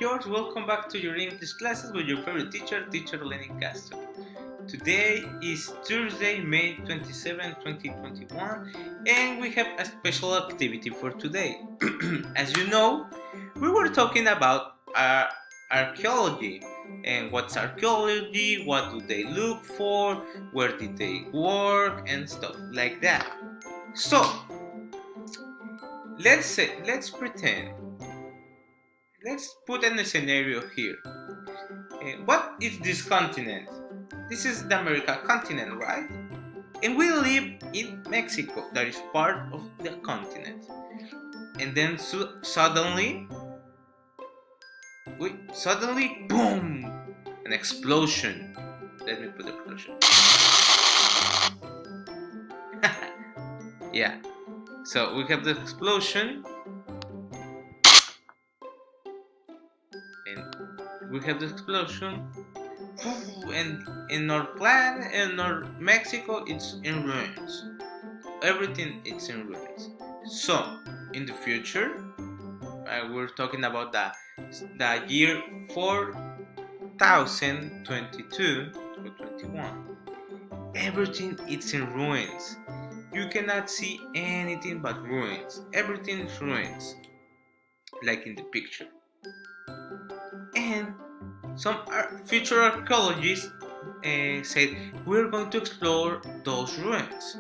George, welcome back to your English classes with your favorite teacher, Teacher Lenny Castro. Today is Thursday, May 27, 2021, and we have a special activity for today. As you know, we were talking about archaeology and what's archaeology, what do they look for, where did they work, and stuff like that. So, let's pretend. Let's put in a scenario here. What is this continent? This is the America continent, right? And we live in Mexico, that is part of the continent. And then suddenly, boom, an explosion. Let me put the explosion. Yeah. So we have the explosion, and we have the explosion. And in our planet, in our Mexico, it's in ruins. Everything is in ruins. So in the future, we're talking about the year 4022 or 21. Everything is in ruins. You cannot see anything but ruins. Everything is ruins, like in the picture. And some future archaeologists said we're going to explore those ruins.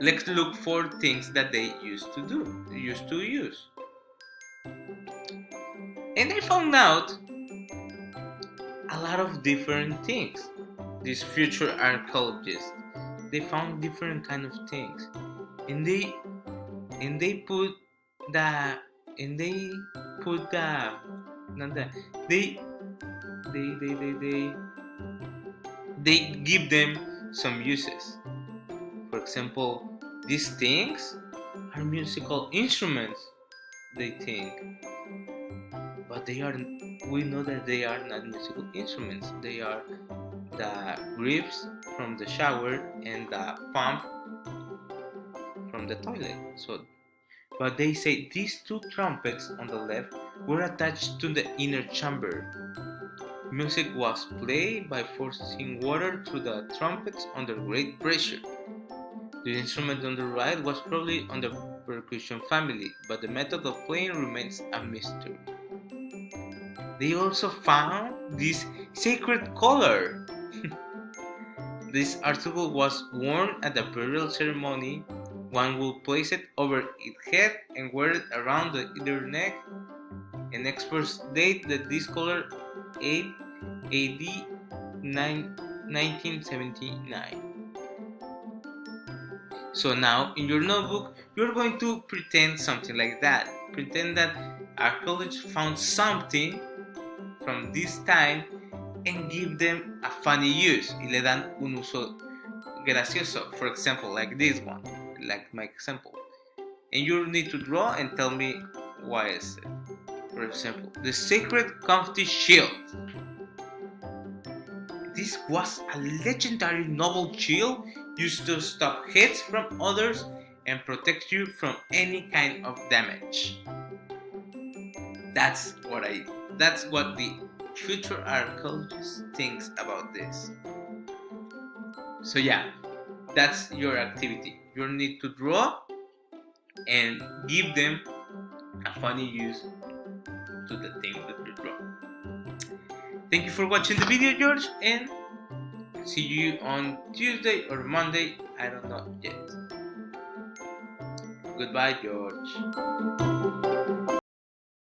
Let's look for things that they used to use. And they found out a lot of different things. These future archaeologists, they found different kind of things, and they put the and they put the not the they give them some uses. For example, these things are musical instruments, they think, but we know that they are not musical instruments. They are the grips from the shower and the pump from the toilet. But they say these two trumpets on the left were attached to the inner chamber. Music was played by forcing water through the trumpets under great pressure. The instrument on the right was probably on the percussion family, but the method of playing remains a mystery. They also found this sacred collar. This article was worn at the burial ceremony. One would place it over its head and wear it around their neck. And experts date that this collar 8 AD 1979. So now in your notebook, you're going to pretend something like that. Pretend that archaeologists found something from this time and give them a funny use. Y le dan un uso gracioso. For example, like this one, like my example. And you need to draw and tell me why is it. For example, the sacred comfy shield. This was a legendary noble shield used to stop hits from others and protect you from any kind of damage. That's what the future archaeologist thinks about this. So yeah, that's your activity. You need to draw and give them a funny use to the thing that you draw. Thank you for watching the video, George, and see you on Tuesday or Monday. I don't know yet. Goodbye, George.